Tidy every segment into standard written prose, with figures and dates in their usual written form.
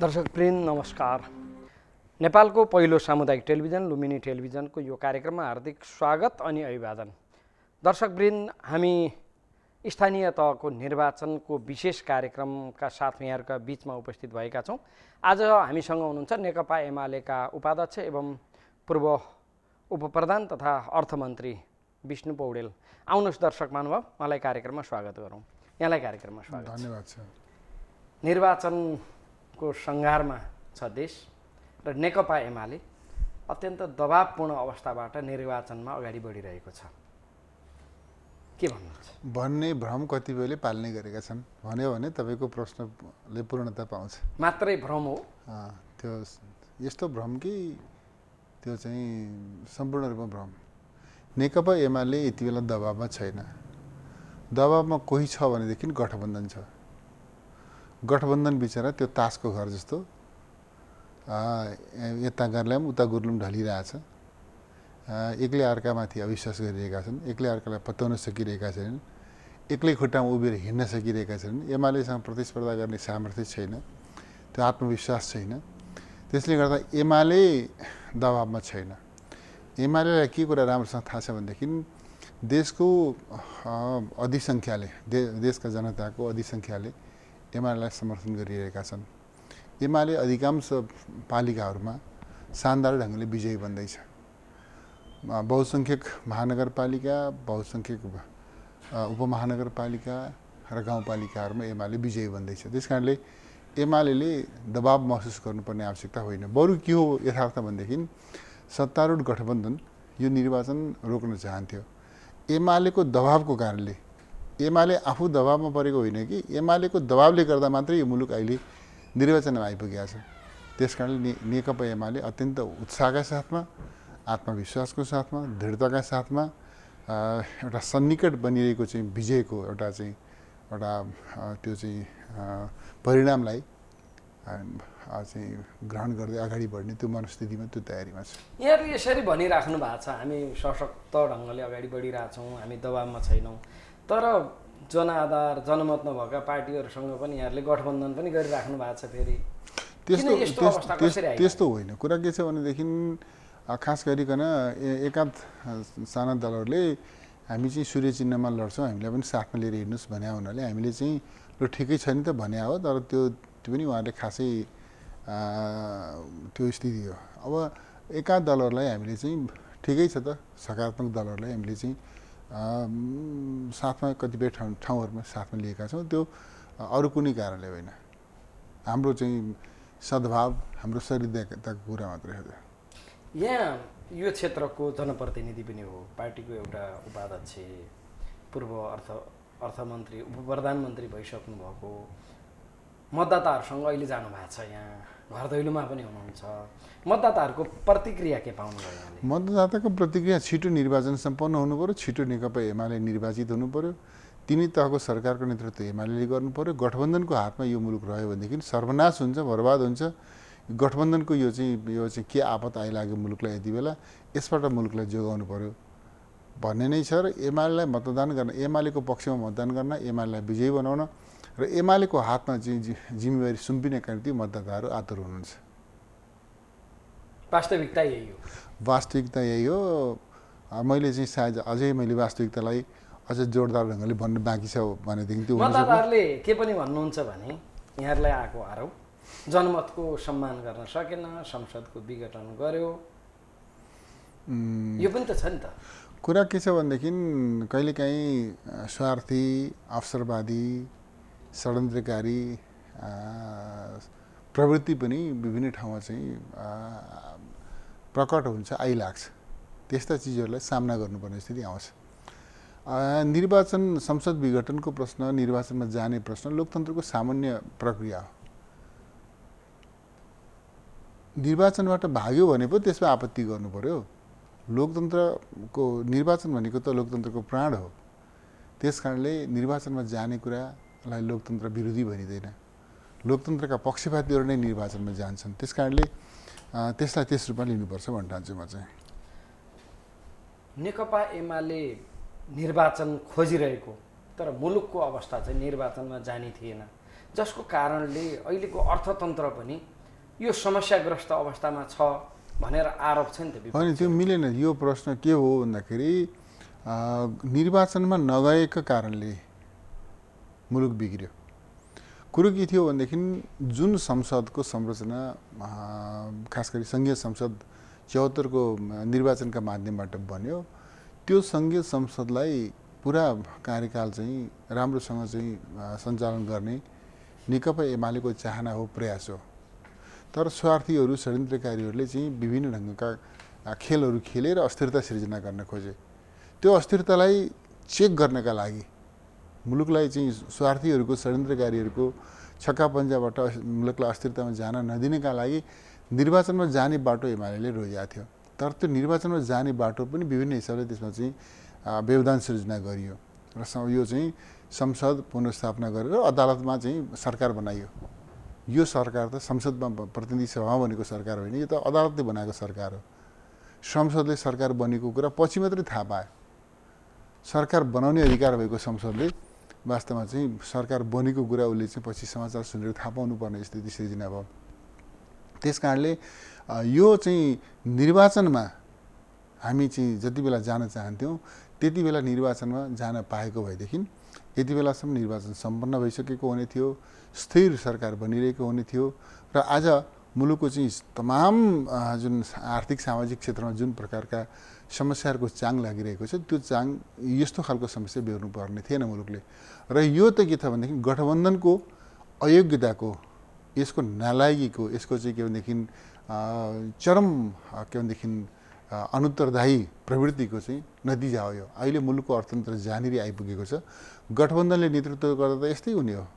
दर्शकवृन्द नमस्कार। नेपालको पहिलो सामुदायिक टेलिभिजन लुम्बिनी टेलिभिजनको यो कार्यक्रममा हार्दिक स्वागत अनि अभिवादन। दर्शकवृन्द, हामी स्थानीय तहको निर्वाचनको विशेष कार्यक्रमका साथ यहाँहरूका बीचमा उपस्थित भएका छौँ। आज हामीसँग हुनुहुन्छ नेकपा एमालेका उपाध्यक्ष एवं पूर्व उपप्रधान तथा अर्थमन्त्री विष्णु पौडेल। आउनुहोस् दर्शक महानुभाव, मलाई कार्यक्रममा स्वागत गरौँ। यहाँलाई कार्यक्रममा स्वागत। धन्यवाद छ। निर्वाचनको सङ्घारमा छ देश र नेकपा एमाले अत्यन्त दबावपूर्ण अवस्थाबाट निर्वाचनमा अगाडि बढिरहेको छ। के भन्नुहुन्छ? भन्ने भ्रम कतिपयले पाल्ने गरेका छन्। भन्यो भने तपाईँको प्रश्नले पूर्णता पाउँछ। मात्रै भ्रम हो? त्यो यस्तो भ्रम कि त्यो चाहिँ सम्पूर्ण रूपमा भ्रम। नेकपा एमाले यति बेला दबावमा छैन। दबावमा कोही छ भनेदेखि गठबन्धन छ। गठबन्धन बिचरा त्यो तासको घर जस्तो यता गर्लाम उता गुर्लुम ढलिरहेछ। एक्लै अर्कामाथि अविश्वास गरिरहेका छन्, एक्लै अर्कालाई पत्याउन सकिरहेका छैनन्, एक्लै खुट्टामा उभिएर हिँड्न सकिरहेका छैनन्। एमालेसँग प्रतिस्पर्धा गर्ने सामर्थ्य छैन, त्यो आत्मविश्वास छैन। त्यसले गर्दा एमाले दबावमा छैन। एमालेलाई के कुरा राम्रोसँग थाहा छ भनेदेखि देशको अधिसङ्ख्याले देशका जनताको अधिसङ्ख्याले एमालेलाई समर्थन गरिरहेका छन्। एमाले अधिकांश पालिकाहरूमा शानदार ढङ्गले विजयी बन्दैछ। बहुसङ्ख्यक महानगरपालिका, बहुसङ्ख्यक उपमहानगरपालिका र गाउँपालिकाहरूमा एमाले विजयी बन्दैछ। त्यस कारणले एमाले दबाव महसुस गर्नुपर्ने आवश्यकता होइन। बरु के हो यथार्थ भनेदेखि सत्तारूढ गठबन्धन यो निर्वाचन रोक्न चाहन्थ्यो। एमालेको दबावको कारणले, एमाले आफू दबावमा परेको होइन कि एमालेको दबावले गर्दा मात्रै यो मुलुक अहिले निर्वाचनमा आइपुगेको छ। त्यस कारणले नेकपा एमाले अत्यन्त उत्साहका साथमा, आत्मविश्वासको साथमा, दृढताका साथमा एउटा सन्निकट बनिरहेको चाहिँ विजयको एउटा त्यो चाहिँ परिणामलाई चाहिँ ग्रहण गर्दै अगाडि बढ्ने त्यो मनस्थितिमा, त्यो तयारीमा छ। यहाँहरू यसरी भनिराख्नु भएको छ, हामी सशक्त ढङ्गले अगाडि बढिरहेछौँ, हामी दबावमा छैनौँ। तर जनआधार, जनमत नभएका पार्टीहरूसँग पनि यहाँहरूले गठबन्धन पनि गरिराख्नु भएको छ। फेरि त्यस्तो होइन। कुरा के छ भनेदेखि खास गरिकन एकाध साना दलहरूले हामी चाहिँ सूर्य चिन्हमा लड्छौँ, हामीलाई पनि साथमा लिएर हिँड्नुहोस् भने हुनाले हामीले चाहिँ ल ठिकै छ नि त भने हो। तर त्यो पनि उहाँहरूले खासै त्यो स्थिति हो। अब एकाध दलहरूलाई हामीले चाहिँ ठिकै छ त, सकारात्मक दलहरूलाई हामीले चाहिँ साथमा कतिपय ठाउँहरूमा साथमा लिएका छौँ। त्यो अरू कुनै कारणले होइन, हाम्रो चाहिँ सद्भाव, हाम्रो सहृदयताको कुरा मात्रै हो। यहाँ यो क्षेत्रको जनप्रतिनिधि पनि हो, पार्टीको एउटा उपाध्यक्ष, पूर्व अर्थमन्त्री, उपप्रधानमन्त्री भइसक्नु भएको, मतदाताहरूसँग अहिले जानुभएको छ, यहाँ घर दैलोमा पनि हुनुहुन्छ। मतदाताहरूको प्रतिक्रिया के पाउनुभयो यहाँले? मतदाताको प्रतिक्रिया छिटो निर्वाचन सम्पन्न हुनु पऱ्यो, छिटो नेकपा एमाले निर्वाचित हुनु पऱ्यो, तिनै तहको सरकारको नेतृत्व एमाले गर्नु पऱ्यो। गठबन्धनको हातमा यो मुलुक रह्यो भनेदेखि सर्वनाश हुन्छ, बर्बाद हुन्छ। गठबन्धनको यो चाहिँ के आपत आइलाग्यो मुलुकलाई यति बेला, यसबाट मुलुकलाई जोगाउनु पऱ्यो भन्ने नै छ। र एमालेलाई मतदान गर्न, एमालेको पक्षमा मतदान गर्न, एमालेलाई विजयी बनाउन र एमालेको हातमा चाहिँ जिम्मेवारी सुम्पिने निम्ति मतदाताहरू आतुर हुनुहुन्छ। वास्तविकता यही हो। वास्तविकता यही हो। मैले चाहिँ सायद अझै मैले वास्तविकतालाई अझ जोरदार ढङ्गले भन्नु बाँकी छ भनेदेखि त्यो मतदाताहरूले के पनि भन्नुहुन्छ भने यहाँहरूलाई आएको आरोप जनमतको सम्मान गर्न सकेन, संसदको विघटन गर्यो, यो पनि त छ नि त। कुरा के छ भनेदेखि कहिलेकाहीँ स्वार्थी, अवसरवादी, षड्यन्त्रकारी प्रवृत्ति पनि विभिन्न ठाउँमा चाहिँ प्रकट हुन्छ, आइलाग्छ। त्यस्ता चिजहरूलाई सामना गर्नुपर्ने स्थिति आउँछ। निर्वाचन, संसद विघटनको प्रश्न, निर्वाचनमा जाने प्रश्न लोकतन्त्रको सामान्य प्रक्रिया हो। निर्वाचनबाट भाग्यो भने पो त्यसमा आपत्ति गर्नु पर्यो। लोकतन्त्रको निर्वाचन भनेको त लोकतन्त्रको प्राण हो। त्यस कारणले निर्वाचनमा जाने कुरालाई लोकतन्त्र विरोधी भनिँदैन। लोकतन्त्रका पक्षपातीहरू नै निर्वाचनमा जान्छन्। त्यस कारणले त्यसलाई त्यस रूपमा लिनुपर्छ भन्न चाहन्छु म चाहिँ। नेकपा एमाले निर्वाचन खोजिरहेको तर मुलुकको अवस्था चाहिँ निर्वाचनमा जानी थिएन, जसको कारणले अहिलेको अर्थतन्त्र पनि यो समस्याग्रस्त अवस्थामा छ भनेर आरोप छ नि त। होइन त्यो मिलेन। यो प्रश्न के हो भन्दाखेरि निर्वाचनमा नगएका कारणले मुलुक बिग्रियो। कुरो के थियो भनेदेखि जुन संसदको संरचना खास गरी सङ्घीय संसद 74 को निर्वाचनका माध्यमबाट बन्यो, त्यो सङ्घीय संसदलाई पुरा कार्यकाल चाहिँ राम्रोसँग चाहिँ सञ्चालन गर्ने नेकपा एमालेको चाहना हो, प्रयास हो। तर स्वार्थीहरू, षड्यन्त्रकारीहरूले चाहिँ विभिन्न ढङ्गका खेलहरू खेलेर अस्थिरता सिर्जना गर्न खोजे। त्यो अस्थिरतालाई चेक गर्नका लागि, मुलुकलाई चाहिँ स्वार्थीहरूको, षड्यन्त्रकारीहरूको छक्का पन्जाबाट मुलुकलाई अस्थिरतामा जान नदिनका लागि निर्वाचनमा जाने बाटो एमालेले रोजेको थियो। तर त्यो निर्वाचनमा जाने बाटो पनि विभिन्न हिसाबले त्यसमा चाहिँ व्यवधान सिर्जना गरियो र यो चाहिँ संसद पुनर्स्थापना गरेर अदालतमा चाहिँ सरकार बनाइयो। यो सरकार त संसदमा प्रतिनिधि सभामा बनेको सरकार होइन, यो त अदालतले बनाएको सरकार हो। संसदले सरकार बनेको कुरा पछि मात्रै थाहा पायो। सरकार बनाउने अधिकार भएको संसदले वास्तवमा चाहिँ सरकार बनेको कुरा उसले चाहिँ पछि समाचार सुनेर थाहा पाउनुपर्ने स्थिति सिर्जना भयो। त्यस कारणले यो चाहिँ निर्वाचनमा हामी चाहिँ जति बेला जान चाहन्थ्यौँ त्यति बेला निर्वाचनमा जान पाएको भएदेखि यति बेलासम्म निर्वाचन सम्पन्न भइसकेको हुने थियो, स्थिर सरकार बनिरहेको हुने थियो र आज मुलुकको चाहिँ तमाम जुन आर्थिक सामाजिक क्षेत्रमा जुन प्रकारका समस्याहरूको चाङ लागिरहेको छ, त्यो चाङ यस्तो खालको समस्या बेहोर्नु पर्ने थिएन मुलुकले। र यो त के छ भनेदेखि गठबन्धनको अयोग्यताको, यसको नालायकीको, यसको चाहिँ के भनेदेखि चरम के भनेदेखि अनुत्तरदायी प्रवृत्तिको चाहिँ नतिजा हो यो। अहिले मुलुकको अर्थतन्त्र जहाँनिर आइपुगेको छ, गठबन्धनले नेतृत्व गर्दा त यस्तै हुने हो।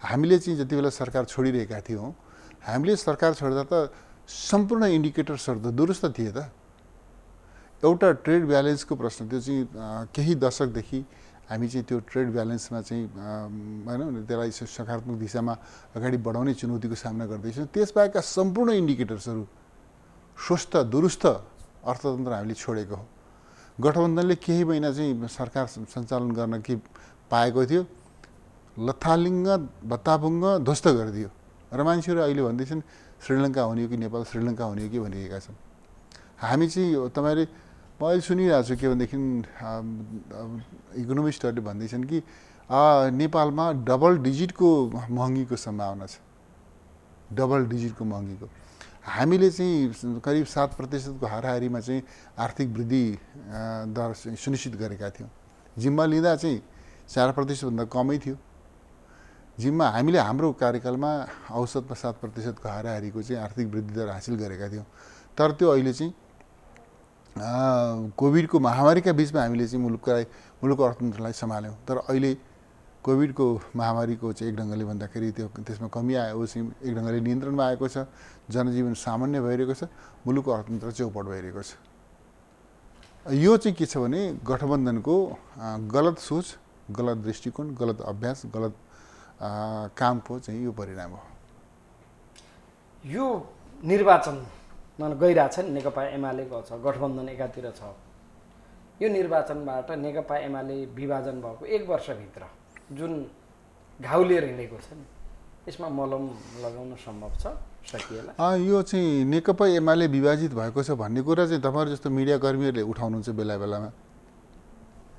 हामीले चाहिँ जति बेला सरकार छोडिरहेका थियौँ, हामीले सरकार छोड्दा त सम्पूर्ण इन्डिकेटर्सहरू त दुरुस्त थिए त। एउटा ट्रेड ब्यालेन्सको प्रश्न, त्यो चाहिँ केही दशकदेखि हामी चाहिँ त्यो ट्रेड ब्यालेन्समा चाहिँ होइन त्यसलाई सकारात्मक दिशामा अगाडि बढाउने चुनौतीको सामना गर्दैछौँ। त्यसबाहेकका सम्पूर्ण इन्डिकेटर्सहरू स्वस्थ दुरुस्त अर्थतन्त्र हामीले छोडेको हो। गठबन्धनले केही महिना चाहिँ सरकार सञ्चालन गर्न के पाएको थियो, लथालिङ्ग भत्ताभुङ्ग ध्वस्त गरिदियो र मान्छेहरू अहिले भन्दैछन् श्रीलङ्का हुने हो कि नेपाल श्रीलङ्का हुने हो कि भनिरहेका छन्। हामी चाहिँ तपाईँले मैले सुनिरहेको छु के भनेदेखि इकोनोमिस्टहरूले भन्दैछन् कि नेपालमा डबल डिजिटको महँगीको सम्भावना छ, डबल डिजिटको महँगीको। हामीले चाहिँ करिब 7% हाराहारीमा चाहिँ आर्थिक वृद्धि दर सुनिश्चित गरेका थियौँ। जिम्मा लिँदा चाहिँ 4% भन्दा कमै थियो। जिम्मा हामीले हाम्रो कार्यकालमा औसतमा 7% हाराहारीको चाहिँ आर्थिक वृद्धि दर हासिल गरेका थियौँ। तर त्यो अहिले चाहिँ कोभिडको महामारीका बिचमा हामीले चाहिँ मुलुकको अर्थतन्त्रलाई सम्हाल्यौँ। तर अहिले कोभिडको महामारीको चाहिँ एक ढङ्गले भन्दाखेरि त्यसमा कमी आयो, चाहिँ एक ढङ्गले नियन्त्रणमा आएको छ, जनजीवन सामान्य भइरहेको छ, मुलुकको अर्थतन्त्र चौपट भइरहेको छ। यो चाहिँ के छ भने गठबन्धनको गलत सोच, गलत दृष्टिकोण, गलत अभ्यास, गलत कामको चाहिँ यो परिणाम हो। यो निर्वाचनमा गइरहेछ नि, नेकपा एमालेको छ, गठबन्धन एकातिर छ। यो निर्वाचनबाट नेकपा एमाले विभाजन भएको 1 वर्षभित्र जुन घाउ लिएर हिँडेको छ नि, यसमा मलम लगाउन सम्भव छ, सकिएला? यो चाहिँ नेकपा एमाले विभाजित भएको छ भन्ने कुरा चाहिँ तपाईँहरू जस्तो मिडियाकर्मीहरूले उठाउनुहुन्छ बेला बेलामा,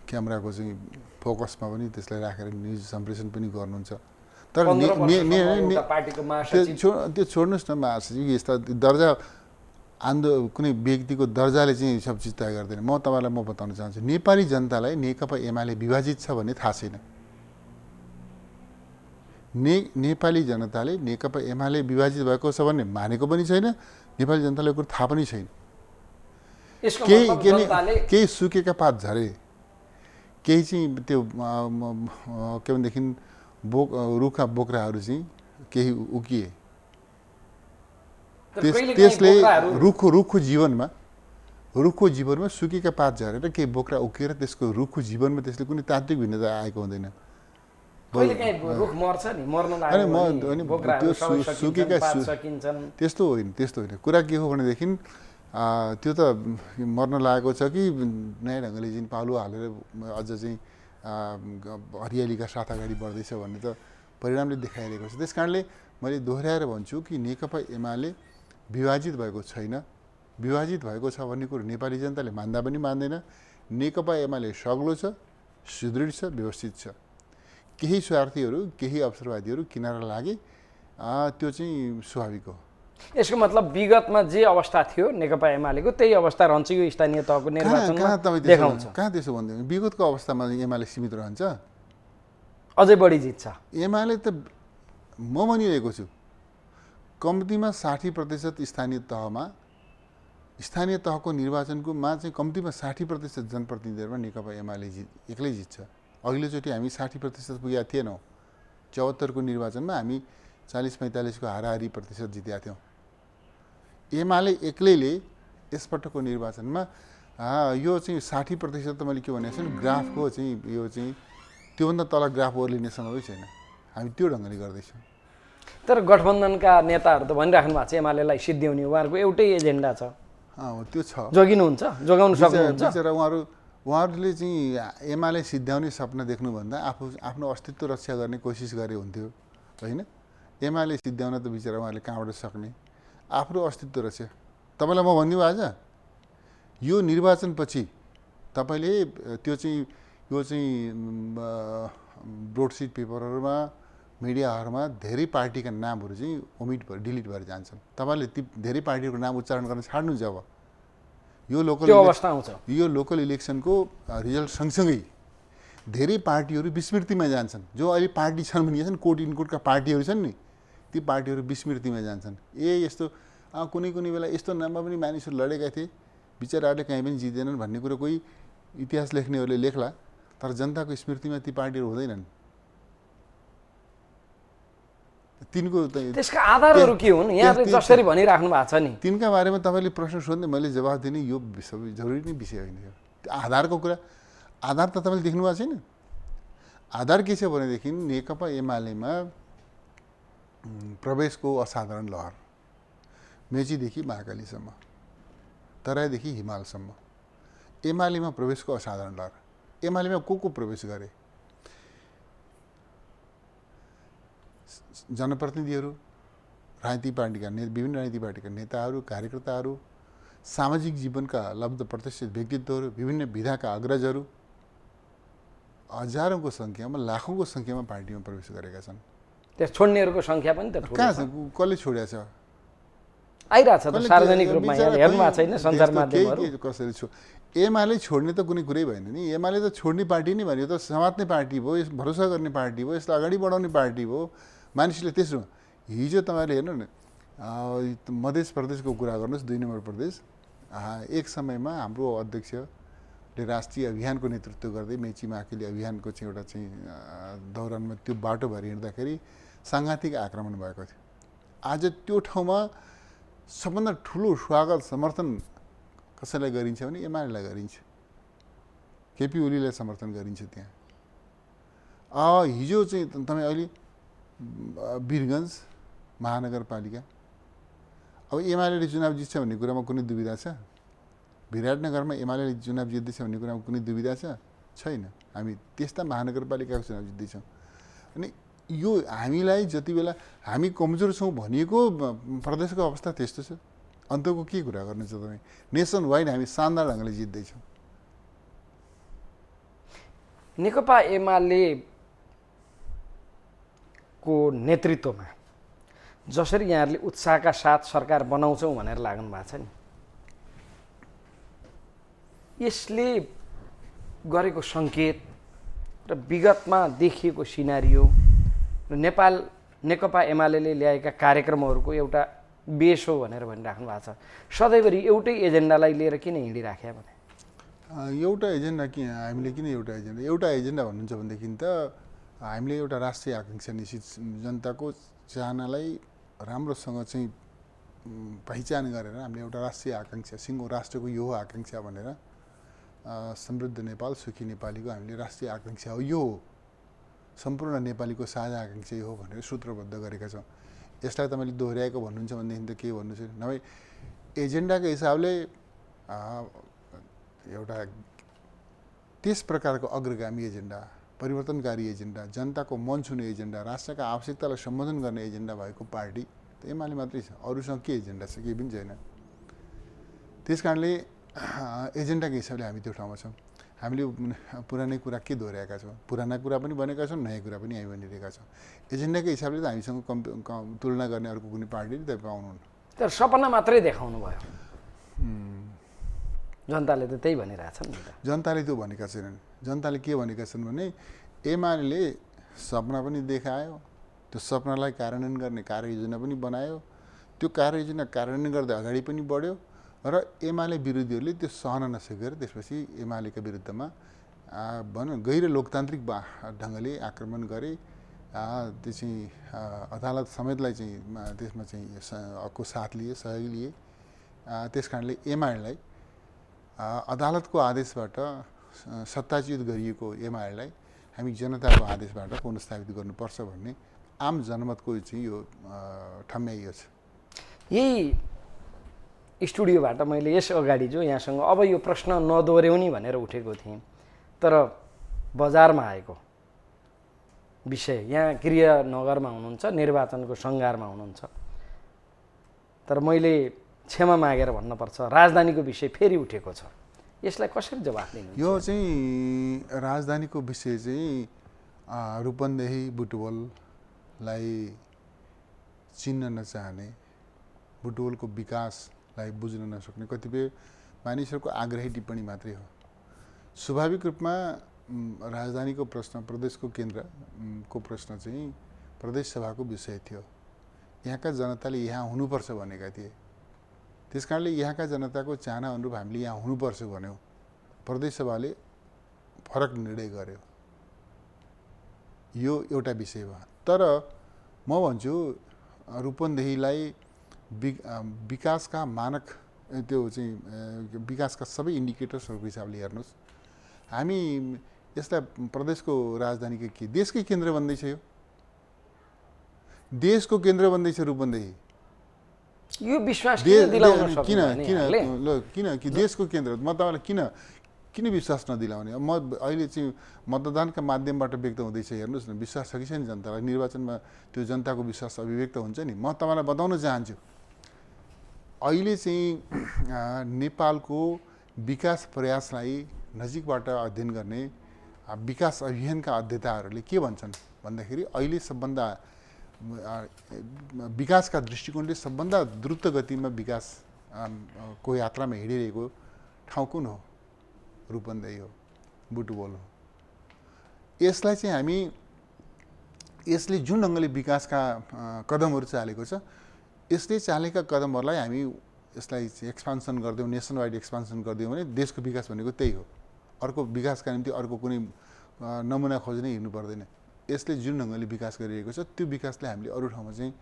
क्यामेराको चाहिँ फोकसमा पनि त्यसलाई राखेर न्युज सम्प्रेषण पनि गर्नुहुन्छ। तर त्यो छोड्नुहोस् न महासचिव, यस्ता दर्जा कुनै व्यक्तिको दर्जाले चाहिँ सब चिज तय गर्दैन। म तपाईँलाई बताउन चाहन्छु, नेपाली जनतालाई नेकपा एमाले विभाजित छ भन्ने थाहा छैन। नेपाली जनताले नेकपा एमाले विभाजित भएको छ भन्ने मानेको पनि छैन, नेपाली जनतालाई कुरो थाहा पनि छैन। केही सुकेका पात झरे, केही चाहिँ त्यो के भनेदेखि रुखा बोक्राहरू चाहिँ केही उकिए, त्यसले रुखको जीवनमा सुकेका पात झरेर केही बोक्रा उकिएर त्यसको रुखको जीवनमा त्यसले कुनै तात्विक भिन्नता आएको हुँदैन। त्यस्तो होइन। कुरा के हो भनेदेखि त्यो त मर्न लागेको छ कि नयाँ ढङ्गले चाहिँ पालो हालेर अझ चाहिँ हरियालीका साथ अगाडि बढ्दैछ भन्ने त परिणामले देखाइरहेको छ। त्यस कारणले मैले दोहोऱ्याएर भन्छु कि नेकपा एमाले विभाजित भएको छैन। विभाजित भएको छ भन्ने कुरो नेपाली जनताले मान्दा पनि मान्दैन। नेकपा एमाले सग्लो छ, सुदृढ छ, व्यवस्थित छ। केही स्वार्थीहरू, केही अवसरवादीहरू किनारा लागे, त्यो चाहिँ स्वाभाविक हो। यसको मतलब विगतमा जे अवस्था थियो नेकपा एमालेको त्यही अवस्था रहन्छ यो स्थानीय तहको निर्वाचनमा देखाउँछ। कहाँ त्यसो भन्दैन? विगतको अवस्थामा एमाले सीमित रहन्छ, अझै बढी जित्छ। एमाले त म भनिरहेको छु कम्तीमा 60% स्थानीय तहको निर्वाचनको चाहिँ कम्तीमा 60% जनप्रतिनिधिहरूमा नेकपा एमाले एक्लै जित्छ। अघिल्लोचोटि हामी 60% पुगेका थिएनौँ। 74 को निर्वाचनमा हामी 40-45 को हाराहारी प्रतिशत जितेका थियौँ। एमाले एक्लैले यसपटकको निर्वाचनमा यो चाहिँ 60% त मैले के भनेको छु ग्राफको चाहिँ यो चाहिँ त्योभन्दा तल ग्राफ ओर्लिने सम्भवै छैन। हामी त्यो ढङ्गले गर्दैछौँ। तर गठबन्धनका नेताहरू त भनिराख्नु भएको छ एमालेलाई सिद्ध्याउने उहाँहरूको एउटै एजेन्डा छ। त्यो छ, जोगिनुहुन्छ, जोगाउन सक्नुहुन्छ। बिचरा उहाँहरूले चाहिँ एमाले सिद्ध्याउने सपना देख्नुभन्दा आफ्नो अस्तित्व रक्षा गर्ने कोसिस गरे हुन्थ्यो होइन। एमाले सिद्ध्याउन त बिचरा उहाँहरूले कहाँबाट सक्ने? आफ्नो अस्तित्व रक्षा। तपाईँलाई म भनिदिउँ आज यो निर्वाचनपछि तपाईँले त्यो चाहिँ यो चाहिँ ब्रोडसिट पेपरहरूमा मिडियाहरूमा धेरै पार्टीका नामहरू चाहिँ ओमिट भएर डिलिट भएर जान्छन्। तपाईँले ती धेरै पार्टीहरूको नाम उच्चारण गर्न छाड्नु जब यो लोकल इलेक्सनको रिजल्ट सँगसँगै धेरै पार्टीहरू विस्मृतिमा जान्छन्। जो अहिले पार्टी छन् भनिन्छन् कोट इनकोटका पार्टीहरू छन् नि, ती पार्टीहरू विस्मृतिमा जान्छन्। यस्तो कुनै बेला यस्तो नाममा पनि मानिसहरू लडेका थिए, बिचराहरूले कहीँ पनि जितेनन् भन्ने कुरो कोही इतिहास लेख्नेहरूले लेख्ला, तर जनताको स्मृतिमा ती पार्टीहरू हुँदैनन्। तिनको त्यसका आधारहरू के हुन्? यहाँले जसरी भनिराख्नु भएको छ नि, तिनका बारेमा तपाईँले प्रश्न सोध्ने मैले जवाफ दिने यो सबै जरुरी नै विषय होइन। आधारको कुरा, आधार त तपाईँले देख्नु भएको छैन। आधार के छ भनेदेखि नेकपा एमालेमा प्रवेशको असाधारण लहर, मेचीदेखि महाकालीसम्म, तराईदेखि हिमालसम्म एमालेमा प्रवेशको असाधारण लहर। एमालेमा को प्रवेश गरे? जनप्रतिनिधिहरू, राजनीतिक पार्टीका विभिन्न राजनीतिक पार्टीका नेताहरू, कार्यकर्ताहरू, सामाजिक जीवनका लब्ध प्रतिष्ठित व्यक्तित्वहरू, विभिन्न विधाका अग्रजहरू हजारौँको सङ्ख्यामा, लाखौँको सङ्ख्यामा पार्टीमा प्रवेश गरेका छन्। त्यस छोड्नेहरूको सङ्ख्या पनि त कहाँ छ? कसले छोडेको छ? आइरहेछ त सार्वजनिक रूपमा, हेर्नु भएको छैन सञ्चार माध्यमहरू। कसरी एमाले छोड्ने त कुनै कुरै भएन नि। एमाले त छोड्ने पार्टी नै भन्यो, त समात्ने पार्टी भयो, भरोसा गर्ने पार्टी भयो, यसलाई अगाडि बढाउने पार्टी भयो। मानिसले त्यसो हिजो तपाईँले हेर्नु न, मध्य प्रदेशको कुरा गर्नुहोस्, 2 नम्बर प्रदेश, एक समयमा हाम्रो अध्यक्षले राष्ट्रिय अभियानको नेतृत्व गर्दै मेची महाकाली अभियानको चाहिँ एउटा चाहिँ दौरानमा त्यो बाटो भएर हिँड्दाखेरि साङ्घातिक आक्रमण भएको थियो। आज त्यो ठाउँमा सबभन्दा ठुलो स्वागत समर्थन कसैलाई गरिन्छ भने एमालेलाई गरिन्छ, केपी ओलीलाई समर्थन गरिन्छ त्यहाँ। हिजो चाहिँ तपाईँ अहिले वीरगञ्ज महानगरपालिका, अब एमाले चुनाव जित्छ भन्ने कुरामा कुनै दुविधा छ? विराटनगरमा एमाले चुनाव जित्दैछ भन्ने कुरामा कुनै दुविधा छैन। हामी त्यस्ता महानगरपालिकाको चुनाव जित्दैछौँ। अनि यो हामीलाई जति बेला हामी कमजोर छौँ भनिएको प्रदेशको अवस्था त्यस्तो छ। अन्तको के कुरा गर्नु छ तपाईँ? नेसन वाइड हामी शानदार ढङ्गले जित्दैछौँ। नेकपा एमाले को नेतृत्वमा जसरी यहाँहरूले उत्साहका साथ सरकार बनाउँछौँ भनेर लाग्नु भएको छ नि, यसले गरेको सङ्केत र विगतमा देखिएको सिनारियो र नेकपा एमाले ल्याएका कार्यक्रमहरूको एउटा बेस हो भनेर भनिराख्नु भएको छ। सधैँभरि एउटै एजेन्डालाई लिएर किन हिँडिराख्या भने? एउटा एजेन्डा कि हामीले किन एउटा एजेन्डा भन्नुहुन्छ भनेदेखि त हामीले एउटा राष्ट्रिय आकाङ्क्षा निश्चित जनताको चाहनालाई राम्रोसँग चाहिँ पहिचान गरेर हामीले एउटा राष्ट्रिय आकाङ्क्षा, सिङ्गो राष्ट्रको यो हो आकाङ्क्षा भनेर समृद्ध नेपाल सुखी नेपालीको हामीले राष्ट्रिय आकाङ्क्षा हो, यो हो सम्पूर्ण नेपालीको साझा आकाङ्क्षा यो हो भनेर सूत्रबद्ध गरेका छौँ। यसलाई तपाईँले दोहोऱ्याएको भन्नुहुन्छ भनेदेखि त के भन्नु छ? नभए एजेन्डाको हिसाबले एउटा त्यस प्रकारको अग्रगामी एजेन्डा परिवर्तनकारी एजेन्डा, जनताको मन छुने एजेन्डा, राष्ट्रका आवश्यकतालाई सम्बोधन गर्ने एजेन्डा भएको पार्टी त एमाले मात्रै छ। अरूसँग के एजेन्डा छ? केही पनि छैन। त्यस कारणले एजेन्डाको हिसाबले हामी त्यो ठाउँमा छौँ। हामीले पुरानै कुरा के दोहोऱ्याएका छौँ? पुराना कुरा पनि भनेका छौँ, नयाँ कुरा पनि हामी भनिरहेका छौँ। एजेन्डाको हिसाबले त हामीसँग तुलना गर्ने अर्को कुनै पार्टी त पाउनुहुन्न। तर सपना मात्रै देखाउनु भयो। जनताले त त्यही भनिरहेछन् नि त। जनताले त्यो भनेका छैनन्। जनताले के भनेका छन् भने एमाले सपना पनि देखायो, त्यो सपनालाई कार्यान्वयन गर्ने कार्ययोजना पनि बनायो, त्यो कार्ययोजना कार्यान्वयन गर्दै अगाडि पनि बढ्यो र एमाले विरोधीहरूले त्यो सहन नसकेर त्यसपछि एमालेका विरुद्धमा भनौँ गैर लोकतान्त्रिक ढङ्गले आक्रमण गरे। त्यो चाहिँ अदालत समेतलाई चाहिँ त्यसमा चाहिँ को साथ लिए, सहयोग लिए। त्यस कारणले एमालेलाई अदालतको आदेशबाट सत्ताच्युत गरिएको एमालेलाई हामी जनताको आदेशबाट पुनर्स्थापित गर्नुपर्छ भन्ने आम जनमतको चाहिँ यो ठम्याइयो छ। यही स्टुडियोबाट मैले यस अगाडि जो यहाँसँग अब यो प्रश्न नदोहोऱ्याउने भनेर उठेको थिएँ, तर बजारमा आएको विषय, यहाँ गृहनगरमा हुनुहुन्छ, निर्वाचनको सङ्घारमा हुनुहुन्छ, तर मैले क्षमा मागेर भन्नुपर्छ राजधानीको विषय फेरि उठेको छ। यसलाई कसरी जवाफ दिनु? यो चाहिँ राजधानीको विषय चाहिँ रूपन्देही बुटवललाई चिन्न नचाहने, बुटवलको विकासलाई बुझ्न नसक्ने कतिपय मानिसहरूको आग्रही टिप्पणी मात्रै हो। स्वाभाविक रूपमा राजधानीको प्रश्न, प्रदेशको केन्द्रको प्रश्न चाहिँ प्रदेश सभाको विषय थियो। यहाँका जनताले यहाँ हुनुपर्छ भनेका थिए। त्यस कारणले यहाँका जनताको चाहना अनुरूप हामीले यहाँ हुनुपर्छ भन्यो। प्रदेश सभाले फरक निर्णय गर्यो। यो एउटा विषय भयो। तर म भन्छु रूपन्देहीलाई विकासका मानक, त्यो चाहिँ विकासका सबै इन्डिकेटर्सहरूको हिसाबले हेर्नुहोस्। हामी यसलाई प्रदेशको राजधानीको के देशकै केन्द्र बन्दैछ, यो देशको केन्द्र बन्दैछ रूपन्देही। यो विश्वास दिलाउन किन कि देशको केन्द्र म तपाईँलाई किन विश्वास नदिलाउने? म अहिले चाहिँ मतदानका माध्यमबाट व्यक्त हुँदैछ, हेर्नुहोस् न, विश्वास छ कि छैन जनतालाई? निर्वाचनमा त्यो जनताको विश्वास अभिव्यक्त हुन्छ नि। म तपाईँलाई बताउन चाहन्छु, अहिले चाहिँ नेपालको विकास प्रयासलाई नजिकबाट अध्ययन गर्ने विकास अभियानका अध्येताहरूले के भन्छन् भन्दाखेरि अहिले सबभन्दा विकासका दृष्टिकोणले सबभन्दा द्रुत गतिमा विकास को यात्रामा हिँडिरहेको ठाउँ कुन हो? रूपन्देही हो, बुटवल हो। यसलाई चाहिँ हामी यसले जुन ढङ्गले विकासका कदमहरू चालेको छ, यसले चालेका कदमहरूलाई हामी यसलाई एक्सपान्सन गरिदिउँ, नेसन वाइड एक्सपान्सन गरिदिउँ भने देशको विकास भनेको त्यही हो। अर्को विकासका निम्ति अर्को कुनै नमुना खोज्नै हिँड्नु पर्दैन। यसले जुन ढङ्गले विकास गरिरहेको छ त्यो विकासलाई हामीले अरू ठाउँमा चाहिँ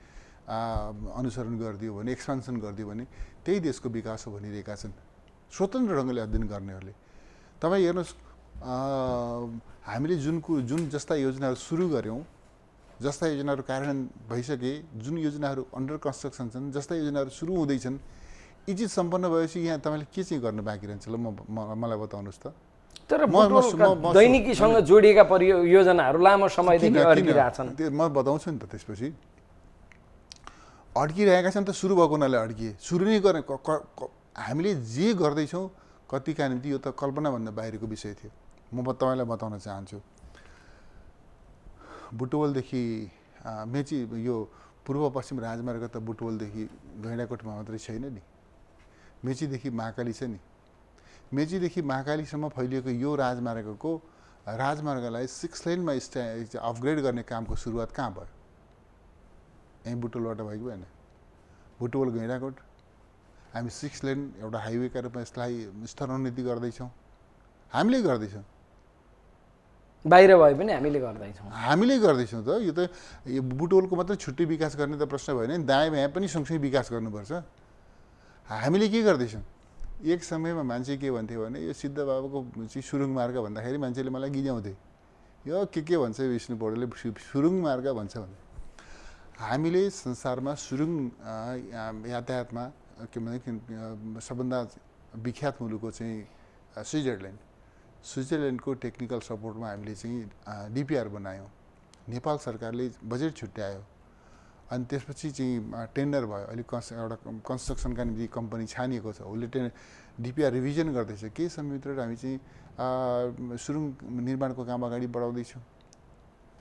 अनुसरण गरिदियो भने, एक्सपान्सन गरिदियो भने त्यही देशको विकास हो भनिरहेका छन् स्वतन्त्र ढङ्गले अध्ययन गर्नेहरूले। तपाईँ हेर्नुहोस्, हामीले जुन जस्ता योजनाहरू सुरु गऱ्यौँ, जस्ता योजनाहरू कार्यान्वयन भइसके, जुन योजनाहरू अन्डर कन्स्ट्रक्सन छन्, जस्ता योजनाहरू सुरु हुँदैछन्, यी चिज सम्पन्न भएपछि यहाँ तपाईँले के चाहिँ गर्न बाँकी रहन्छ? ल मलाई बताउनुहोस् त। तर दैनिकीसँग जोडिएका परियोजनाहरू लामो समयदेखि अड्किरहेछन्। म बताउँछु नि त। त्यसपछि अड्किरहेका छन् त सुरु भएको हुनाले अड्किए। सुरु नै गर्ने हामीले जे गर्दैछौँ कतिका निम्ति यो त कल्पनाभन्दा बाहिरको विषय थियो। म तपाईँलाई बताउन चाहन्छु, बुटवलदेखि मेची, यो पूर्व पश्चिम राजमार्ग त बुटवलदेखि गैँडाकोटमा मात्रै छैन नि, मेचीदेखि महाकाली छ नि। मेचीदेखि महाकालीसम्म फैलिएको यो राजमार्गलाई 6 लेनमा अपग्रेड गर्ने कामको सुरुवात कहाँ भयो? यहीँ बुटवलबाट भएको भएन? बुटवल गैँडाकोट हामी 6 लेन एउटा हाइवेका रूपमा यसलाई स्तरोन्नति गर्दैछौँ, हामीले गर्दैछौँ। बाहिर भए पनि हामीले गर्दैछौँ त। यो त बुटवलको मात्रै छुट्टै विकास गर्ने त प्रश्न भएन नि, दायाँ बायाँ पनि सँगसँगै विकास गर्नुपर्छ। हामीले के गर्दैछौँ? एक समयमा मान्छे के भन्थे भने यो सिद्ध बाबाको चाहिँ सुरुङ मार्ग भन्दाखेरि मान्छेले मलाई गिज्याउँथे, यो के भन्छ विष्णु पौडेलले सुरुङ मार्ग भन्छ भने। हामीले संसारमा सुरुङ यातायातमा के भने सबभन्दा विख्यात मुलुक चाहिँ स्विजरल्यान्ड, स्विजरल्यान्डको टेक्निकल सपोर्टमा हामीले चाहिँ डिपिआर बनायौँ। नेपाल सरकारले बजेट छुट्यायो अनि त्यसपछि चाहिँ टेन्डर भयो। अहिले एउटा कन्स्ट्रक्सनका निम्ति कम्पनी छानिएको छ, उसले डिपिआर रिभिजन गर्दैछ। केही समयभित्र हामी चाहिँ सुरुङ निर्माणको काम अगाडि बढाउँदैछौँ।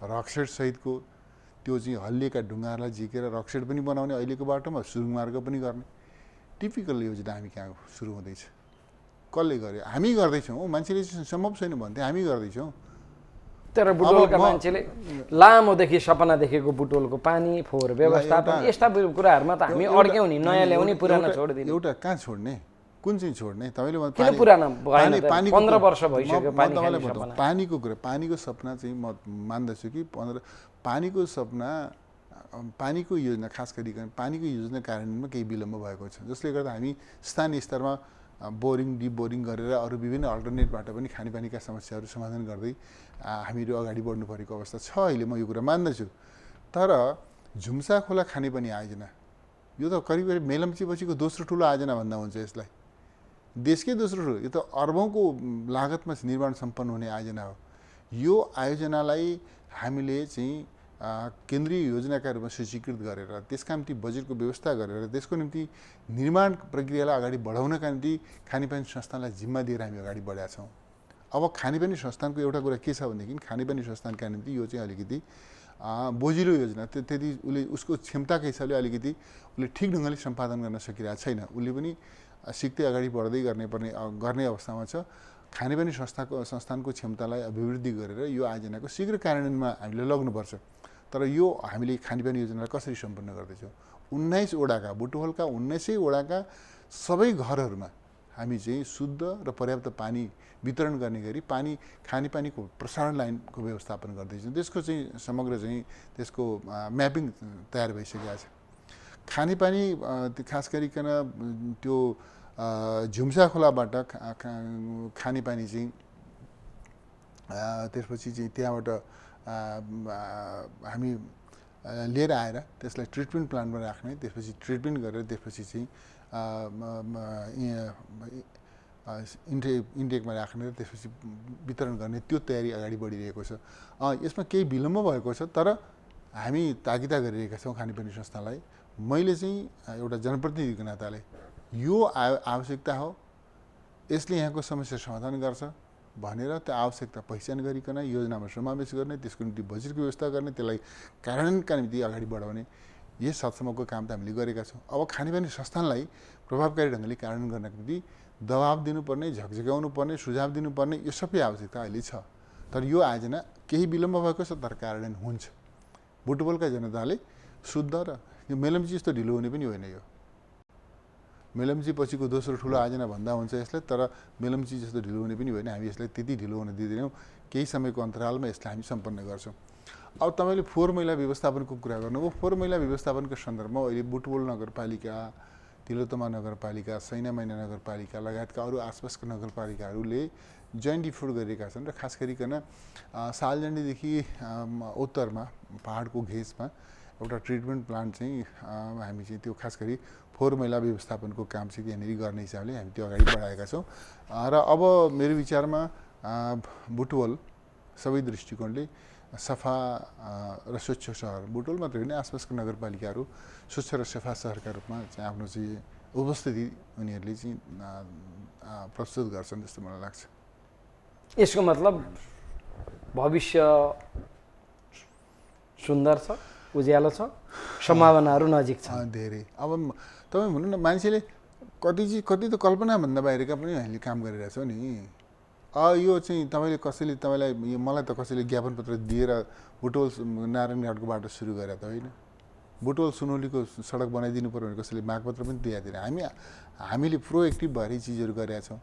रकसेट सहितको त्यो चाहिँ हल्लिएका ढुङ्गाहरूलाई झिकेर रकसेट पनि बनाउने, अहिलेको बाटोमा सुरुङ मार्ग पनि गर्ने टिपिकल योजना हामी कहाँ सुरु हुँदैछ। कसले गर्यो? हामी गर्दैछौँ। मान्छेले सम्भव छैन भन्थे, हामी गर्दैछौँ। तर बुटवलका मान्छेले लामोदेखि सपना देखेको बुटवलको पानी फोहोर व्यवस्थापन यस्ता कुराहरूमा त हामी अड्क्यौँ नि। नयाँ ल्याउने पुरानो छोडिदिने। एउटा कहाँ छोड्ने, कुन चाहिँ छोड्ने? तपाईँले किन पुरानो भएन? 15 वर्ष भइसक्यो पानी खाने सपना। पानीको कुरा, पानीको सपना चाहिँ म मान्दछु कि पानीको सपना, पानीको योजना, खास गरिकन पानीको योजना कार्यान्वयनमा केही विलम्ब भएको छ, जसले गर्दा हामी स्थानीय स्तरमा बोरिङ डिबोरिङ गरेर अरू विभिन्न अल्टरनेटबाट पनि खानेपानीका समस्याहरू समाधान गर्दै हामीहरू अगाडि बढ्नु परेको अवस्था छ अहिले। म यो कुरा मान्दछु। तर झुम्सा खोला खानेपानी आयोजना यो त करिब करिब मेलम्चीपछिको दोस्रो ठुलो आयोजना भन्दा हुन्छ यसलाई। देशकै दोस्रो ठुलो, यो त अरबौँको लागतमा निर्माण सम्पन्न हुने आयोजना हो। यो आयोजनालाई हामीले चाहिँ केन्द्रीय योजनाका रूपमा सूचीकृत गरेर त्यसका निम्ति बजेटको व्यवस्था गरेर त्यसको निम्ति निर्माण प्रक्रियालाई अगाडि बढाउनका निम्ति खानेपानी संस्थानलाई जिम्मा दिएर हामी अगाडि बढेका छौँ। अब खानेपानी संस्थानको एउटा कुरा के छ भनेदेखि खानेपानी संस्थानका निम्ति यो चाहिँ अलिकति बोजिलो योजना, त्यति उसले उसको क्षमताको हिसाबले अलिकति उसले ठिक ढङ्गले सम्पादन गर्न सकिरहेको छैन। उसले पनि सिक्दै अगाडि बढ्दै गर्ने अवस्थामा छ। खानेपानी संस्थानको क्षमतालाई अभिवृद्धि गरेर यो आयोजनाको शीघ्र कार्यान्वयनमा हामीले लग्नुपर्छ। तर यो हामीले खानेपानी योजनालाई कसरी सम्पन्न गर्दैछौँ? 19 वडाका बुटवलका 19 वडाका सबै घरहरूमा हामी चाहिँ शुद्ध र पर्याप्त पानी वितरण गर्ने गरी खानेपानीको प्रसारण लाइनको व्यवस्थापन गर्दैछौँ। त्यसको चाहिँ समग्र चाहिँ त्यसको म्यापिङ तयार भइसकेको छ। खानेपानी खास गरिकन त्यो झुम्सा खोलाबाट खानेपानी चाहिँ त्यसपछि चाहिँ त्यहाँबाट हामी लिएर आएर त्यसलाई ट्रिटमेन्ट प्लान्टमा राख्ने, त्यसपछि ट्रिटमेन्ट गरेर त्यसपछि चाहिँ इन्टेकमा राख्ने र त्यसपछि वितरण गर्ने त्यो तयारी अगाडि बढिरहेको छ। यसमा केही विलम्ब भएको छ, तर हामी ताकिदा गरिरहेका छौँ खानेपानी संस्थालाई। मैले चाहिँ एउटा जनप्रतिनिधिको नाताले यो आवश्यकता हो, यसले यहाँको समस्या समाधान गर्छ भनेर त्यो आवश्यकता पहिचान गरिकन योजनामा समावेश गर्ने, त्यसको निम्ति बजेटको व्यवस्था गर्ने, त्यसलाई कार्यान्वयनका निम्ति अगाडि बढाउने यस हदसम्मको काम त हामीले गरेका छौँ। अब खानेपानी संस्थानलाई प्रभावकारी ढङ्गले कार्यान्वयन गर्नको निम्ति दबाब दिनुपर्ने, झकझक्याउनु पर्ने, सुझाव दिनुपर्ने यो सबै आवश्यकता अहिले छ। तर यो आयोजना केही विलम्ब भएको छ, तर कार्यान्वयन हुन्छ। बुटवलका जनताले शुद्ध र यो मेलम्ची जस्तो ढिलो हुने पनि होइन। यो मेलम्ची पछिको दोस्रो ठुलो आयोजना भन्दा हुन्छ यसलाई, तर मेलम्ची जस्तो ढिलो हुने पनि होइन। हामी यसलाई त्यति ढिलो हुन दिँदैनौँ। केही समयको अन्तरालमा यसलाई हामी सम्पन्न गर्छौँ। अब तपाईँले फोहोर मैला व्यवस्थापनको कुरा गर्नुभयो। फोहोर मैला व्यवस्थापनको सन्दर्भमा अहिले बुटवल नगरपालिका, तिलोत्तमा नगरपालिका, सैनामैना नगरपालिका लगायतका अरू आसपासका नगरपालिकाहरूले जोइन्ट इफोर्ट गरिरहेका छन् र खास गरिकन सालजण्डीदेखि उत्तरमा पहाडको घेसमा एउटा ट्रिटमेन्ट प्लान्ट चाहिँ हामी चाहिँ त्यो खास गरी फोहोर मैला व्यवस्थापनको काम चाहिँ त्यहाँनिर गर्ने हिसाबले हामी त्यो अगाडि बढाएका छौँ। र अब मेरो विचारमा बुटवल सबै दृष्टिकोणले सफा र स्वच्छ सहर, बुटवल मात्रै होइन आसपासका नगरपालिकाहरू स्वच्छ र सफा सहरका रूपमा चाहिँ आफ्नो चाहिँ उपस्थिति उनीहरूले चाहिँ प्रस्तुत गर्छन् जस्तो मलाई लाग्छ। यसको मतलब भविष्य सुन्दर छ, उज्यालो छ, सम्भावनाहरू नजिक छ धेरै। अब तपाईँ भन्नु न, मान्छेले कति त कल्पनाभन्दा बाहिरका पनि हामीले काम गरिरहेछौँ नि। यो चाहिँ तपाईँलाई मलाई त कसैले ज्ञापन पत्र दिएर बुटवल नारायणघाटको बाटो सुरु गरेर त होइन। बुटवल सुनौलीको सडक बनाइदिनु पर्यो भने कसैले मागपत्र पनि दिएर हामीले प्रोएक्टिभ भएर चिजहरू गरेका छौँ।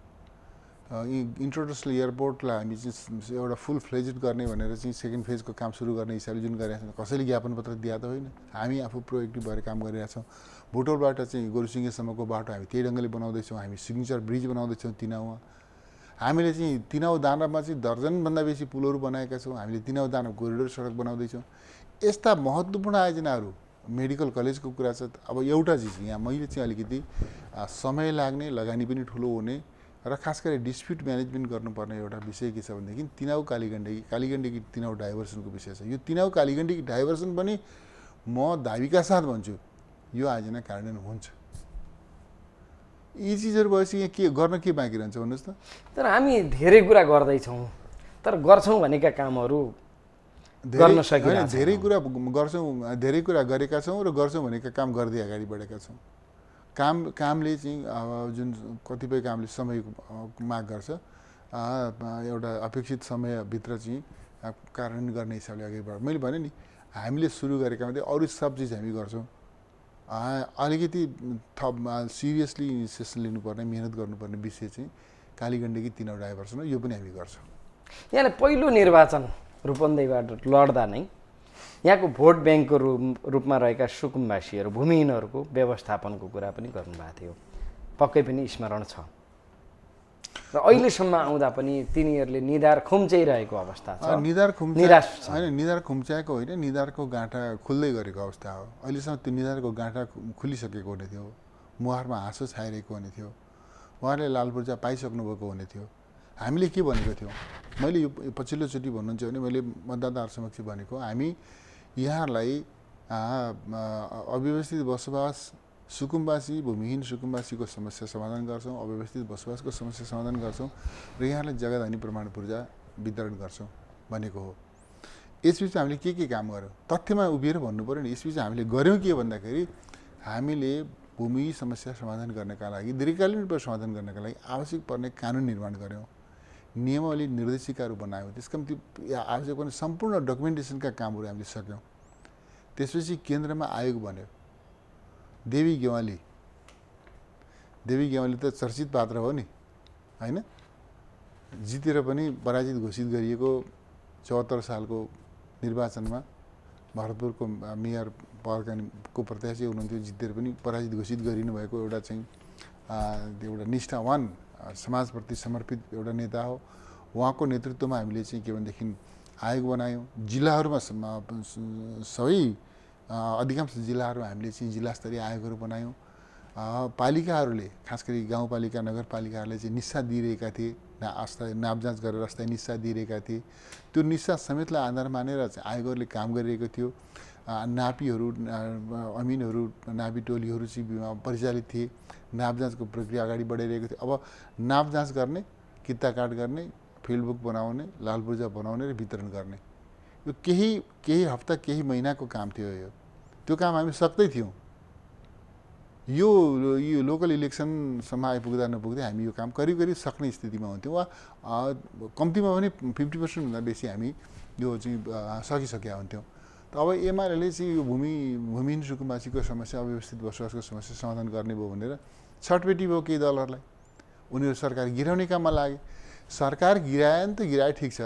इन्टरनेसनल एयरपोर्टलाई हामी चाहिँ एउटा फुल फ्लेजेड गर्ने भनेर चाहिँ सेकेन्ड फेजको काम सुरु गर्ने हिसाबले जुन गरेका छौँ, कसैले ज्ञापन पत्र दिए त होइन। हामी आफू प्रोएक्टिभ भएर काम गरिरहेका छौँ। बुटवलबाट चाहिँ गोरुसिङ्गेसम्मको बाटो हामी त्यही ढङ्गले बनाउँदैछौँ। हामी सिग्नेचर ब्रिज बनाउँदैछौँ तिनाउमा। हामीले चाहिँ तिनाउ दानामा चाहिँ दर्जनभन्दा बेसी पुलहरू बनाएका छौँ। हामीले तिनाउ दाना कोरिडोर सडक बनाउँदैछौँ। यस्ता महत्त्वपूर्ण आयोजनाहरू, मेडिकल कलेजको कुरा छ। अब एउटा चिज यहाँ मैले चाहिँ अलिकति समय लाग्ने, लगानी पनि ठुलो हुने र खास गरी डिस्प्युट म्यानेजमेन्ट गर्नुपर्ने एउटा विषय के छ भनेदेखि तिनाउ कालीगण्डकी तिनाउ डाइभर्सनको विषय छ। यो तिनाउ कालीगण्डकी डाइभर्सन पनि म दाबीका साथ भन्छु यो आयोजना कार्यान्वयन हुन्छ। यी चिजहरू भएपछि यहाँ के गर्न के बाँकी रहन्छ भन्नुहोस् त। तर हामी धेरै कुरा गर्दैछौँ, तर गर्छौँ भनेका कामहरू गर्न सकिरहेका छैनौँ। धेरै कुरा गर्छौँ, धेरै कुरा गरेका छौँ र गर्छौँ भनेका काम गर्दै अगाडि बढेका छौँ। कामले चाहिँ जुन कतिपय कामले समय माग गर्छ, एउटा अपेक्षित समयभित्र चाहिँ कार्यान्वयन गर्ने हिसाबले अगाडि बढ। मैले भने नि हामीले सुरु गरेका मात्रै अरू सब चिज हामी गर्छौँ। अलिकति थप सिरियसली इनिसिएसन लिनुपर्ने, मिहिनेत गर्नुपर्ने विषय चाहिँ कालीगण्डकी तिनाउ डाइभर्सन हो, यो पनि हामी गर्छौँ। यहाँले पहिलो निर्वाचन रूपन्देहीबाट लड्दा नै यहाँको भोट ब्याङ्कको रूपमा रहेका सुकुम्बासीहरू, भूमिहीनहरूको व्यवस्थापनको कुरा पनि गर्नुभएको थियो, पक्कै पनि स्मरण छ। र अहिलेसम्म आउँदा पनि तिनीहरूले निधार खुम्चाइरहेको अवस्था छ। निधार खुम्चाएको होइन, निधारको गाँठा खुल्दै गरेको अवस्था हो। अहिलेसम्म त्यो निधारको गाँठा खुलिसकेको हुने थियो, मुहारमा हाँसो छाइरहेको हुने थियो, उहाँहरूले लाल पूर्जा पाइसक्नु भएको हुने थियो। हामीले के भनेको थियौँ, मैले यो पछिल्लोचोटि भन्नुहुन्छ भने मैले मतदाताहरू समक्ष भनेको, हामी यहाँहरूलाई अव्यवस्थित बसोबास सुकुम्बासी, भूमिहीन सुकुम्बासीको समस्या समाधान गर्छौँ, अव्यवस्थित बसोबासको समस्या समाधान गर्छौँ र यहाँलाई जग्गाधनी प्रमाण पूर्जा वितरण गर्छौँ भनेको हो। यसबिच हामीले के काम गर्यौँ तथ्यमा उभिएर भन्नु पऱ्यो नि। यसबिच हामीले गऱ्यौँ के भन्दाखेरि हामीले भूमि समस्या समाधान गर्नका लागि, दीर्घकालीन रूपमा समाधान गर्नका लागि आवश्यक पर्ने कानुन निर्माण गऱ्यौँ, नियमावली निर्देशिकाहरू बनायौँ, त्यसका निम्ति आवश्यक पर्ने सम्पूर्ण डकुमेन्टेसनका कामहरू हामीले सक्यौँ। त्यसपछि केन्द्रमा आयोग बन्यो, देवी गेवाली त चर्चित पात्र हो नि, होइन? जितेर पनि पराजित घोषित गरिएको 74 सालको निर्वाचनमा भरतपुरको मेयर पदको प्रत्याशी हुनुहुन्थ्यो, जितेर पनि पराजित घोषित गरिनु भएको एउटा चाहिँ एउटा निष्ठावान समाजप्रति समर्पित एउटा नेता हो। उहाँको नेतृत्वमा हामीले चाहिँ के भनेदेखि आयोग बनायौँ। जिल्लाहरूमा सबै अधिकांश जिल्लाहरूमा हामीले चाहिँ जिल्ला स्तरीय आयोगहरू बनायौँ। पालिकाहरूले, खास गरी गाउँपालिका नगरपालिकाहरूले चाहिँ निस्सा दिइरहेका थिए, अस्थायी नापजाँच गरेर अस्थायी निस्सा दिइरहेका थिए। त्यो निस्सा समेतलाई आधार मानेर चाहिँ आयोगहरूले काम गरिरहेको थियो। नापीहरू, अमिनहरू, नापी टोलीहरू चाहिँ परिचालित थिए। नापजाँचको प्रक्रिया अगाडि बढाइरहेको थियो। अब नापजाँच गर्ने, किता काट गर्ने, फिल्डबुक बनाउने, लाल पूर्जा बनाउने र वितरण गर्ने, यो केही हप्ता केही महिनाको काम थियो। त्यो काम हामी सक्दै थियौँ। यो लोकल इलेक्सनसम्म आइपुग्दा नपुग्दै हामी यो काम करिब सक्ने स्थितिमा हुन्थ्यौँ, वा कम्तीमा पनि 50% भन्दा बेसी हामी यो चाहिँ सकिसकेका हुन्थ्यौँ। त अब एमाले चाहिँ यो भूमिहीन सुकुम्बासीको समस्या, अव्यवस्थित बसोबासको समस्या समाधान गर्ने भयो भनेर छटपेटी भयो केही दलहरूलाई। उनीहरू सरकार गिराउने काममा लागे। सरकार गिरायो नि त गिरायो, ठिक छ,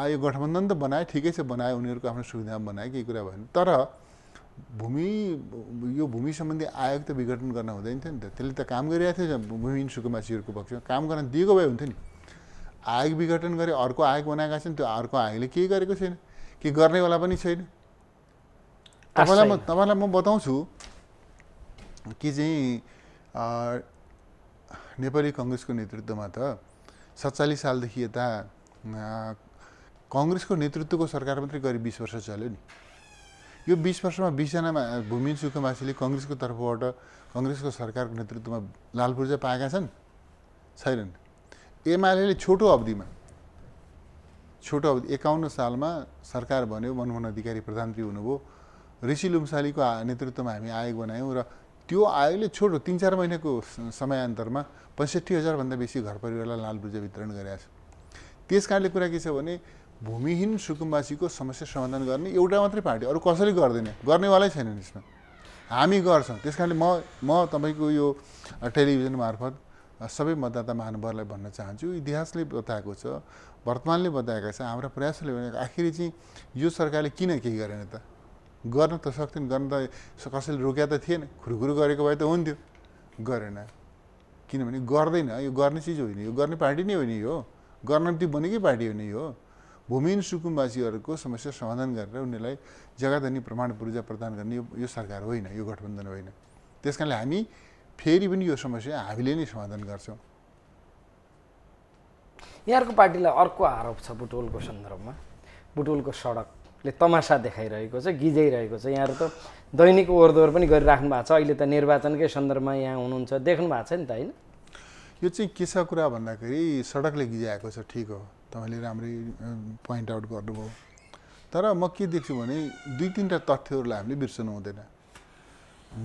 यो गठबन्धन त बनायो, ठिकै छ, बनायो, उनीहरूको आफ्नो सुविधामा बनायो, केही कुरा भएन। तर भूमि सम्बन्धी आयोग त विघटन गर्न हुँदैन थियो नि त। त्यसले त काम गरिरहेको थियो भूमिहीन सुकुम्बासीहरूको पक्षमा, काम गर्न दिएको भए हुन्थ्यो नि। आयोग विघटन गरे, अर्को आयोग बनाएका छन्, त्यो अर्को आयोगले केही गरेको छैन, केही गर्नेवाला पनि छैन। तपाईँलाई म बताउँछु कि चाहिँ नेपाली कङ्ग्रेसको नेतृत्वमा त 47 सालदेखि यता कङ्ग्रेसको नेतृत्वको सरकार मात्रै करिब 20 वर्ष चल्यो नि। यो 20 वर्षमा 20 जना भूमिहीन सुकुम्बासीले कङ्ग्रेसको तर्फबाट कङ्ग्रेसको सरकारको नेतृत्वमा लाल पूर्जा पाएका छन्? छैनन्। एमाले छोटो अवधि 51 सालमा सरकार बन्यो, मनमोहन अधिकारी प्रधानमन्त्री हुनुभयो, ऋषि लुम्सालीको नेतृत्वमा हामी आयोग बनायौँ र त्यो आयोगले छोटो 3-4 महिनाको समयान्तरमा 65,000 भन्दा बेसी घर परिवारलाई लाल पूर्जा वितरण गरेका छ। त्यस कारणले कुरा के छ भने भूमिहीन सुकुम्बासीको समस्या समाधान गर्ने एउटा मात्रै पार्टी, अरू कसैले गर्दैन, गर्नेवालै छैनन् यसमा। हामी गर्छौँ। त्यस कारणले म तपाईँको यो टेलिभिजन मार्फत सबै मतदाता महानुभावहरूलाई भन्न चाहन्छु, इतिहासले बताएको छ, वर्तमानले बताएका छ, हाम्रा प्रयासले भनेको आखिरी चाहिँ यो सरकारले किन केही गरेन त? गर्न त सक्थेन, गर्न त कसैले रोक्या त थिएन, खुरुखुरु गरेको भए त हुन्थ्यो, गरेन। किनभने गर्दैन, यो गर्ने चिज होइन, यो गर्ने पार्टी नै होइन, यो गर्न त्यो बनेकै पार्टी होइन। यो भूमिहीन सुकुम्बासीहरूको समस्या समाधान गरेर उनीहरूलाई जग्गाधनी प्रमाण पूर्जा प्रदान गर्ने यो सरकार होइन, यो गठबन्धन होइन। त्यस कारणले हामी फेरि पनि यो समस्या हामीले नै समाधान गर्छौँ। यहाँको पार्टीलाई अर्को आरोप छ बुटवलको सन्दर्भमा। बुटवलको सडकले तमासा देखाइरहेको छ, गिजाइरहेको छ। यहाँहरू त दैनिक ओहोरदोहोर पनि गरिराख्नु भएको छ। अहिले त निर्वाचनकै सन्दर्भमा यहाँ हुनुहुन्छ, देख्नु भएको छ नि त, होइन? यो चाहिँ के छ कुरा भन्दाखेरि सडकले गिजाएको छ, ठिक हो, तपाईँले राम्रै पोइन्ट आउट गर्नुभयो। तर म के देख्छु भने 2-3टा तथ्यहरूलाई हामीले बिर्सनु हुँदैन।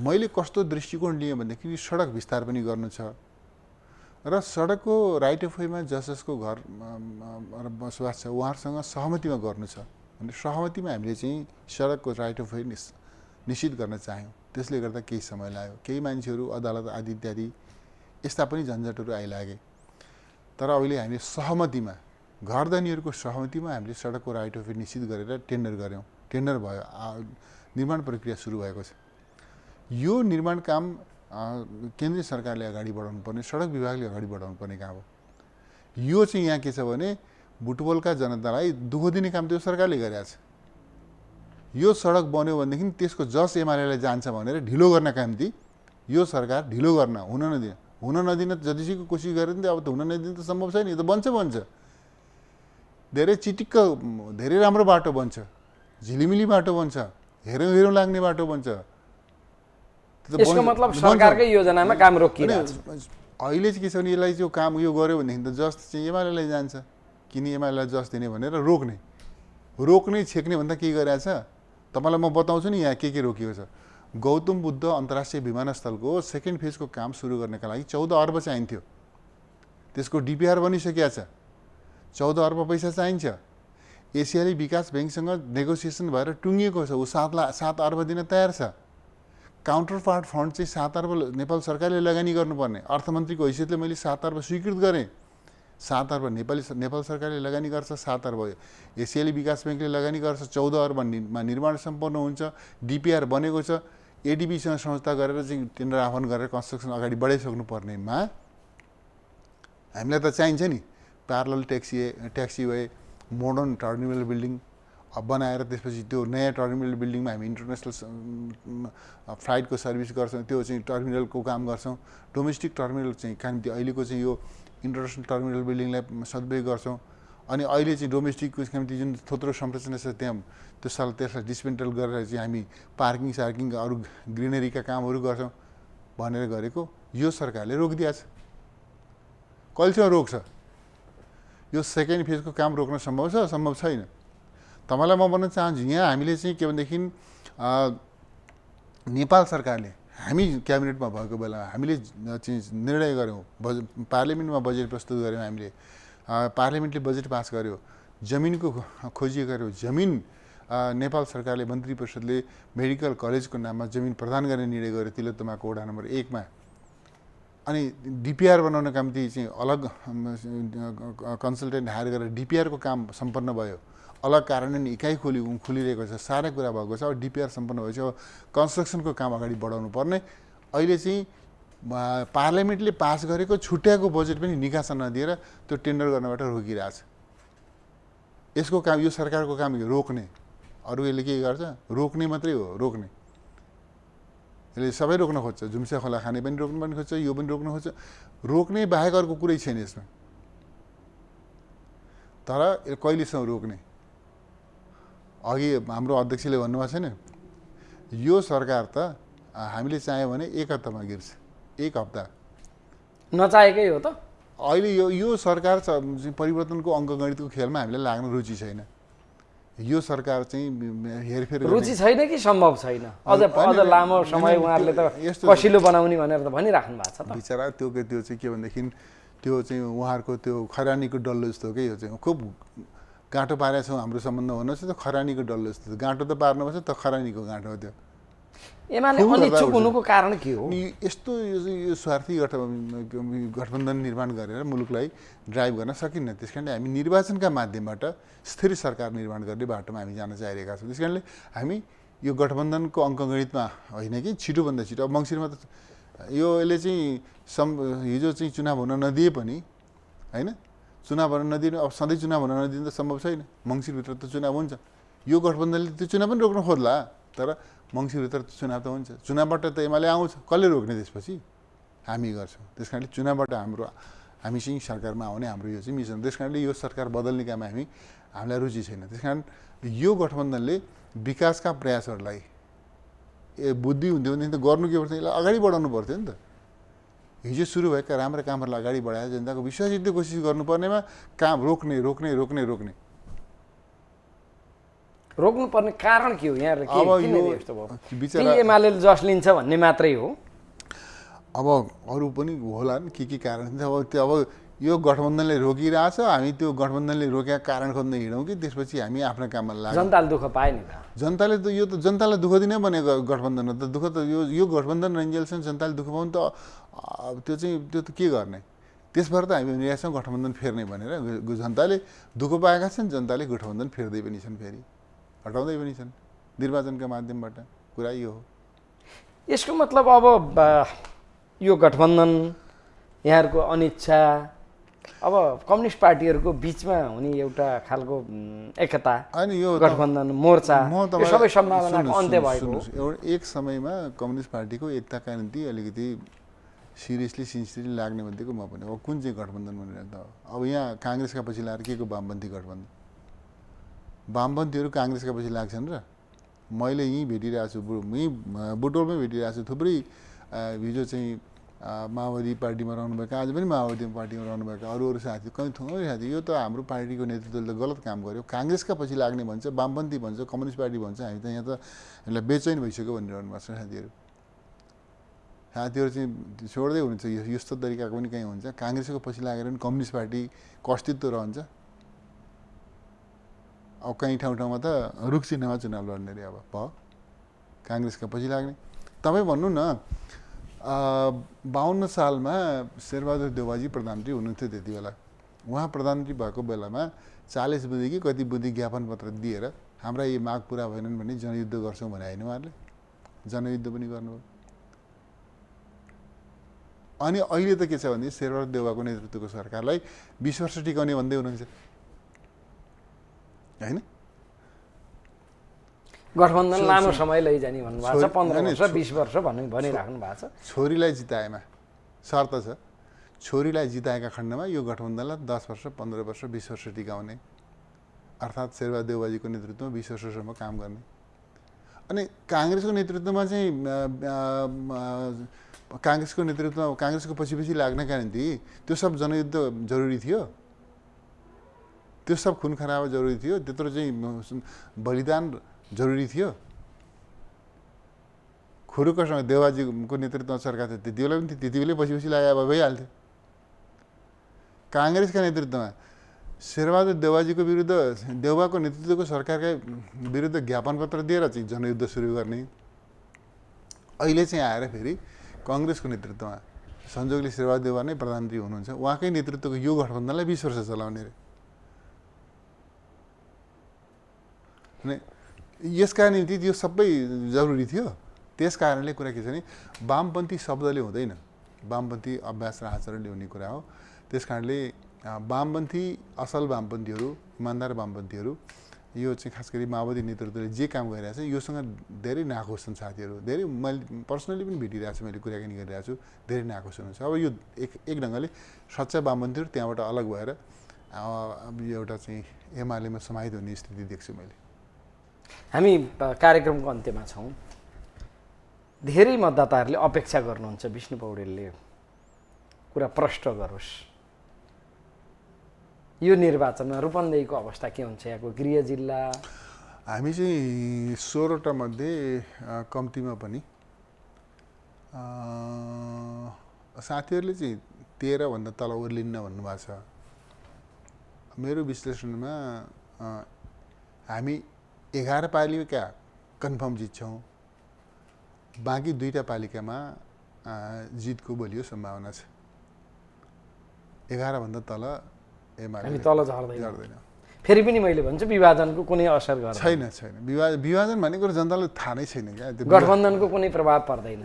मैले कस्तो दृष्टिकोण लिएँ भनेदेखि सडक विस्तार पनि गर्नु छ र सडकको राइट अफ वेमा जसको घर बसोबास छ उहाँहरूसँग सहमतिमा गर्नु छ भने सहमतिमा हामीले चाहिँ सडकको राइट अफ वे निश्चित गर्न चाह्यौँ। त्यसले गर्दा केही समय लाग्यो, केही मान्छेहरू अदालत आदि इत्यादि यस्ता पनि झन्झटहरू आइलागे। तर अहिले हामीले सहमतिमा, घरधनीहरूको सहमतिमा हामीले सडकको राइट अफ वे निश्चित गरेर टेन्डर गऱ्यौँ। टेन्डर भयो, निर्माण प्रक्रिया सुरु भएको छ। यो निर्माण काम केन्द्रीय सरकारले अगाडि बढाउनु पर्ने, सडक विभागले अगाडि बढाउनु पर्ने काम हो। यो चाहिँ यहाँ के छ भने बुटवलका जनतालाई दुःख दिने काम त्यो सरकारले गरेको छ। यो सडक बन्यो भनेदेखि त्यसको जस एमालेलाई जान्छ भनेर ढिलो गर्न कामती यो सरकार ढिलो गर्न हुन नदिन जतिसुकै कोसिस गरेर नि अब त हुन नदिन त सम्भव छैन। यो त बन्छ धेरै चिटिक्क धेरै राम्रो बाटो बन्छ, झिलिमिली बाटो बन्छ, हेरौँ लाग्ने बाटो बन्छ। यसको मतलब सरकारकै योजनामा काम रोकिरहेछ। अहिले चाहिँ के छ भने यसलाई जो काम यो गर्यो भनेदेखि त जस चाहिँ एमालेलाई जान्छ, किन एमालेलाई जस दिने भनेर रोक्ने छेक्ने भन्दा के गरिरहेछ तपाईँलाई म बताउँछु नि यहाँ के रोकिएको छ। गौतम बुद्ध अन्तर्राष्ट्रिय विमानस्थलको सेकेन्ड फेजको काम सुरु गर्नका लागि 14 अर्ब चाहिन्थ्यो। त्यसको डिपिआर बनिसकेको छ, 14 अर्ब पैसा चाहिन्छ। एसियाली विकास ब्याङ्कसँग नेगोसिएसन भएर टुङ्गिएको छ, ऊ 7 अर्ब दिन तयार छ। काउन्टर पार्ट फन्ड चाहिँ 7 अर्ब नेपाल सरकारले लगानी गर्नुपर्ने, अर्थमन्त्रीको हैसियतले मैले 7 अर्ब स्वीकृत गरेँ। 7 अर्ब नेपाल सरकारले लगानी गर्छ, 7 अर्ब एसियाली विकास ब्याङ्कले लगानी गर्छ, 14 अर्बमा निर्माण सम्पन्न हुन्छ, डिपिआर बनेको छ। एडिबीसँग संस्था गरेर चाहिँ टेन्डर आह्वान गरेर कन्स्ट्रक्सन अगाडि बढाइसक्नु पर्नेमा हामीलाई त चाहिन्छ नि प्यारलल ट्याक्सीवे, मोडर्न टर्मिनल बिल्डिङ बनाएर त्यसपछि त्यो नयाँ टर्मिनल बिल्डिङमा हामी इन्टरनेसनल फ्लाइटको सर्भिस गर्छौँ, त्यो चाहिँ टर्मिनलको काम गर्छौँ। डोमेस्टिक टर्मिनल चाहिँ कान्ति अहिलेको चाहिँ यो इन्टरनेसनल टर्मिनल बिल्डिङलाई सदुपयोग गर्छौँ। अनि अहिले चाहिँ डोमेस्टिकको निम्ति जुन थोत्रो संरचना छ त्यहाँ त्यसलाई डिसमेन्टल गरेर चाहिँ हामी पार्किङ अरू ग्रिनरीका कामहरू गर्छौँ भनेर गरेको यो सरकारले रोकिदिएको छ। कहिलेसम्म रोक्छ? यो सेकेन्ड फेजको काम रोक्न सम्भव छ? सम्भव छैन। तपाईँलाई म भन्न चाहन्छु यहाँ हामीले चाहिँ के भनेदेखि नेपाल सरकारले हामी क्याबिनेटमा भएको बेला हामीले चाहिँ निर्णय गऱ्यौँ, पार्लियामेन्टमा बजेट प्रस्तुत गऱ्यौँ, हामीले पार्लियामेन्टले बजेट पास गर्यो, जमिनको खोजी गर्यो, जमिन नेपाल सरकारले मन्त्री परिषदले मेडिकल कलेजको नाममा जमिन प्रदान गर्ने निर्णय गर्यो तिलोत्तमाको वडा नम्बर 1 मा। अनि डिपिआर बनाउन कामति चाहिँ अलग कन्सल्टेन्ट हायर गरेर डिपिआरको काम सम्पन्न भयो, अलग कार्यान्वयन इकाइ खुलिरहेको छ, सारा कुरा भएको छ। अब डिपिआर सम्पन्न भएपछि अब कन्स्ट्रक्सनको काम अगाडि बढाउनु पर्ने। अहिले चाहिँ पार्लियामेन्टले पास गरेको छुट्याएको बजेट पनि निकासा नदिएर त्यो टेन्डर गर्नबाट रोकिरहेछ। यसको काम यो सरकारको काम यो रोक्ने, अरू यसले के गर्छ? रोक्ने मात्रै हो, रोक्ने। यसले सबै रोक्न खोज्छ, झुम्से खोला खाने पनि रोक्नु पनि खोज्छ, यो पनि रोक्न खोज्छ। रोक्ने बाहेक अर्को कुरै छैन यसमा। तर कहिलेसम्म रोक्ने? अघि हाम्रो अध्यक्षले भन्नुभएको छैन यो सरकार त हामीले चाह्यो भने 1 हप्तामा गिर्छ। 1 हप्ता नचाहेकै हो त। अहिले यो सरकार परिवर्तनको अङ्कगणितको खेलमा हामीलाई लाग्न रुचि छैन। यो सरकार चाहिँ हेरफेर रुचि छैन कि सम्भव छैन? अझ लामो समय उहाँहरूले त कसिलो बनाउने भनेर त भनिराख्नु भएको छ त। बिचरा त्यो चाहिँ के भनेदेखि त्यो चाहिँ उहाँहरूको त्यो खरानीको डल्लो जस्तो के यो चाहिँ खुब गाँठो पारेका छौँ हाम्रो सम्बन्ध भन्नुहोस् त खरानीको डल्लो जस्तो। गाँठो त पार्नुपर्छ त खरानीको गाँठो हो त्यो। एमाले अनिच्छुक हुनुको कारण के हो? यस्तो यो स्वार्थी गठबन्धन निर्माण गरेर मुलुकलाई ड्राइभ गर्न सकिन्न। त्यस कारणले हामी निर्वाचनका माध्यमबाट स्थिर सरकार निर्माण गर्ने बाटोमा हामी जान चाहिरहेका छौँ। त्यस कारणले हामी यो गठबन्धनको अङ्कगणितमा होइन कि छिटोभन्दा छिटो अब मङ्सिरमा त यसले चाहिँ हिजो चाहिँ चुनाव हुन नदिए पनि होइन, चुनाव हुन नदिनु अब सधैँ चुनाव हुन नदिनु त सम्भव छैन। मङ्सिरभित्र त चुनाव हुन्छ। यो गठबन्धनले त्यो चुनाव पनि रोक्न खोज्ला, तर मङ्सिरभित्र चुनाव त हुन्छ। चुनावबाट त एमाले आउँछ, कसले रोक्ने? त्यसपछि हामी गर्छौँ। त्यस कारणले चुनावबाट हाम्रो हामी चाहिँ सरकारमा आउने हाम्रो यो चाहिँ मिसन। त्यस कारणले यो सरकार बदल्ने काममा हामीलाई रुचि छैन। त्यस कारण यो गठबन्धनले विकासका प्रयासहरूलाई बुद्धि हुन्थ्यो भनेदेखि त गर्नु के पर्छ, यसलाई अगाडि बढाउनु पर्थ्यो नि त। हिजो सुरु भएका राम्रा कामहरूलाई अगाडि बढाएर जनताको विश्वास जित्ने कोसिस गर्नुपर्नेमा काम रोक्ने रोक्ने रोक्ने रोक्ने रोक्नुपर्ने कारण के हो यहाँले? अब किन यो यस्तो भयो? बिचरा एमाले जस लिन्छ भन्ने मात्रै हो? अब अरू पनि होला नि के कारण थियो। अब यो गठबन्धनले रोकिरहेछ, हामी त्यो गठबन्धनले रोकेका कारण खोज्न हिँडौँ कि त्यसपछि हामी आफ्नो काममा लाग्छौँ। जनताले दुःख पाए नि त। जनताले त यो त जनतालाई दुःख दिनै बनेको गठबन्धन हो त। दुःख त यो गठबन्धन रन्जेलसँग जनताले दुःख पाउनु त त्यो त के गर्ने। त्यसबाट त हामी भनिरहेका छौँ गठबन्धन फेर्ने भनेर। जनताले दुःख पाएका छन्, जनताले गठबन्धन फेर्दै पनि छन्, फेरि हटाउँदै पनि छन् निर्वाचनका माध्यमबाट। कुरा यो हो। यसको मतलब अब यो गठबन्धन यहाँहरूको अनिच्छा, अब कम्युनिस्ट पार्टीहरूको बिचमा हुने एउटा खालको एकता, अनि यो गठबन्धन मोर्चा, यो सबै सम्भावनाको अन्त्य भएको हो। एउटा एक समयमा कम्युनिस्ट पार्टीको एकताका निम्ति अलिकति सिरियसली सिन्सियरली लाग्ने भनेको म पनि। अब कुन चाहिँ गठबन्धन भनेर त अब यहाँ काङ्ग्रेसका पछि लाएर के को वामपन्थी गठबन्धन? वामपन्थीहरू काङ्ग्रेसका पछि लाग्छन् र? मैले यहीँ भेटिरहेको छु, यहीँ बुटोलमै भेटिरहेको छु। थुप्रै हिजो चाहिँ माओवादी पार्टीमा रहनुभएका, आज पनि माओवादी पार्टीमा रहनुभएका अरू साथी, कहीँ थुप्रै साथी, यो त हाम्रो पार्टीको नेतृत्वले त गलत काम गर्यो, काङ्ग्रेसका पछि लाग्ने भन्छ, वामपन्थी भन्छ, कम्युनिस्ट पार्टी भन्छ, हामी त यहाँ त यसलाई बेचैन भइसक्यो भनिरहनु भएको छ साथीहरू। चाहिँ छोड्दै हुनुहुन्छ। यस्तो तरिकाको पनि कहीँ हुन्छ। काङ्ग्रेसको पछि लागेर पनि कम्युनिस्ट पार्टीको अस्तित्व रहन्छ। अब कहीँ ठाउँमा त रुख चिन्हमा चुनाव लड्ने अरे अब भयो काङ्ग्रेसका पछि लाग्ने। तपाईँ भन्नु न 52 सालमा शेरबहादुर देउवाजी प्रधानमन्त्री हुनुहुन्थ्यो त्यति बेला। उहाँ प्रधानमन्त्री भएको बेलामा 40 बुँदे कि कति बुँदे ज्ञापन पत्र दिएर हाम्रा यी माग पुरा भएनन् भने जनयुद्ध गर्छौँ भने होइन उहाँहरूले? जनयुद्ध पनि गर्नुभयो। अनि अहिले त के छ भने शेरबहादुर देउवाको नेतृत्वको सरकारलाई 20 वर्ष टिकाउने भन्दै हुनुहुन्छ होइन? गठबन्धन लामो समय लैजाने भन्नुभएको छ, 15 वर्ष 20 वर्ष भनिराख्नु भएको छ। छोरीलाई जिताएमा शर्त छ, छोरीलाई जिताएका खण्डमा यो गठबन्धनलाई 10 वर्ष 15 वर्ष 20 वर्ष टिकाउने, अर्थात् शेरबहादुर देउवाजीको नेतृत्वमा 20 वर्षसम्म काम गर्ने। अनि काङ्ग्रेसको नेतृत्वमा चाहिँ काङ्ग्रेसको पछि लाग्नका निम्ति त्यो सब जनयुद्ध जरुरी थियो? त्यो सब खुन खराब जरुरी थियो? त्यत्रो चाहिँ बलिदान जरुरी थियो? खुरुकसँग देउवाजीको नेतृत्वमा सरकार थियो, त्यति बेला पनि त्यति बेलै पछि लागे अब भइहाल्थ्यो। काङ्ग्रेसका नेतृत्वमा शेरबहादुर देउवाजीको विरुद्ध, देउवाको नेतृत्वको सरकारका विरुद्ध ज्ञापन पत्र दिएर चाहिँ जनयुद्ध सुरु गर्ने। अहिले चाहिँ आएर फेरि कङ्ग्रेसको नेतृत्वमा संजोगले शेरबहादुर देउवा नै प्रधानमन्त्री हुनुहुन्छ, उहाँकै नेतृत्वको यो गठबन्धनलाई 20 वर्ष चलाउने रे। अनि यसका निम्ति यो सबै जरुरी थियो। त्यस कारणले कुरा के छ भने वामपन्थी शब्दले हुँदैन, वामपन्थी अभ्यास र आचरण ल्याउने कुरा हो। त्यस कारणले वामपन्थी, असल वामपन्थीहरू, इमान्दार वामपन्थीहरू, यो चाहिँ खास गरी माओवादी नेतृत्वले जे काम गरिरहेको छ योसँग धेरै नाखुस छन् साथीहरू। धेरै मैले पर्सनली पनि भेटिरहेको छु, मैले कुराकानी गरिरहेको छु, धेरै नाखुस हुनुहुन्छ। अब यो एक ढङ्गले सच्चा वामपन्थीहरू त्यहाँबाट अलग भएर अब एउटा चाहिँ एमालेमा समाहित हुने स्थिति देख्छु मैले। हामी कार्यक्रमको अन्त्यमा छौँ। धेरै मतदाताहरूले अपेक्षा गर्नुहुन्छ विष्णु पौडेलले कुरा प्रष्ट गरोस्। यो निर्वाचनमा रूपन्देहीको अवस्था के हुन्छ? यहाँको गृह जिल्ला हामी चाहिँ 16वटा मध्ये कम्तीमा पनि साथीहरूले चाहिँ 13 भन्दा तल ओर्लिन्न भन्नुभएको छ। मेरो विश्लेषणमा हामी 11 पालिका कन्फर्म जित्छौँ, बाँकी 2टा पालिकामा जितको बलियो सम्भावना छ। 11 भन्दा तल हामी तल झर्दैन। फेरि पनि मैले भन्छु विभाजनको कुनै असर गर्दैन। छैन। विभाजन भनेको जनतालाई थाहा नै छैन क्या। गठबन्धनको कुनै प्रभाव पर्दैन।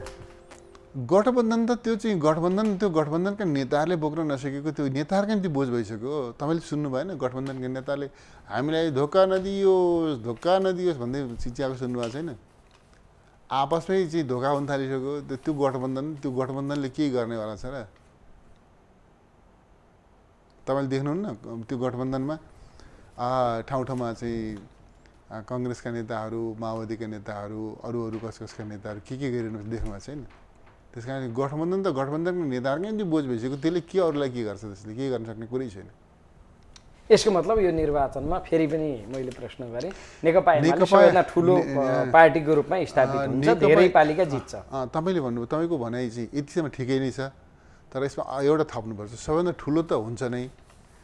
गठबन्धन त त्यो चाहिँ गठबन्धनका नेताहरूले बोक्न नसकेको त्यो नेताहरूका निम्ति बोझ भइसक्यो। तपाईँले सुन्नु भएन? गठबन्धनका नेताले हामीलाई धोका नदियोस् भन्दै चिच्याएको सुन्नुभएको छैन? आपसमै चाहिँ धोका हुन थालिसक्यो। त्यो गठबन्धनले के गर्नेवाला छ र? तपाईँले देख्नुहुन्न त्यो गठबन्धनमा ठाउँ ठाउँमा चाहिँ काङ्ग्रेसका नेताहरू, माओवादीका नेताहरू, अरू कसका नेताहरू के गरिरहनु देख्नुभएको छैन। त्यस कारण गठबन्धन त गठबन्धनको नेताहरूकै नि बोझ भइसक्यो, त्यसले के अरूलाई के गर्छ, त्यसले के गर्न सक्ने कुरै छैन। यसको मतलब यो निर्वाचनमा फेरि पनि मैले प्रश्न गरेँ, नेकपा एमाले सबैभन्दा ठुलो पार्टीको रूपमा स्थापित हुन्छ, धेरै पालिका जित्छ। तपाईँले भन्नुभयो, तपाईँको भनाइ चाहिँ यतिसम्म ठिकै नै छ, तर यसमा एउटा थप्नुपर्छ। सबैभन्दा ठुलो त हुन्छ नै,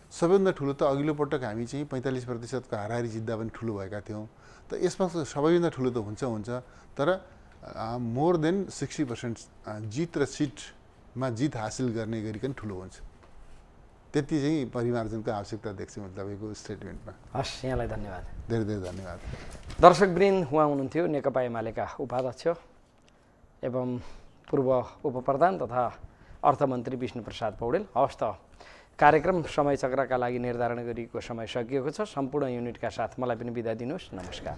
सबैभन्दा ठुलो त अघिल्लो पटक हामी चाहिँ 45% हाराहारी जित्दा पनि ठुलो भएका थियौँ। त यसमा सबैभन्दा ठुलो त हुन्छ, तर मोर देन 60% जित र सिटमा जित हासिल गर्ने गरिकन ठुलो हुन्छ। त्यति चाहिँ परिमार्जनको आवश्यकता देख्छु म तपाईँको स्टेटमेन्टमा। हस्, यहाँलाई धन्यवाद। धेरै धेरै धन्यवाद। दर्शकवृन्द, उहाँ हुनुहुन्थ्यो नेकपा एमालेका उपाध्यक्ष एवं पूर्व उपप्रधान तथा अर्थमन्त्री विष्णुप्रसाद पौडेल। हवस् त, कार्यक्रम समय चक्रका लागि निर्धारण गरिएको समय सकिएको छ। सम्पूर्ण युनिटका साथ मलाई पनि बिदा दिनुहोस्। नमस्कार।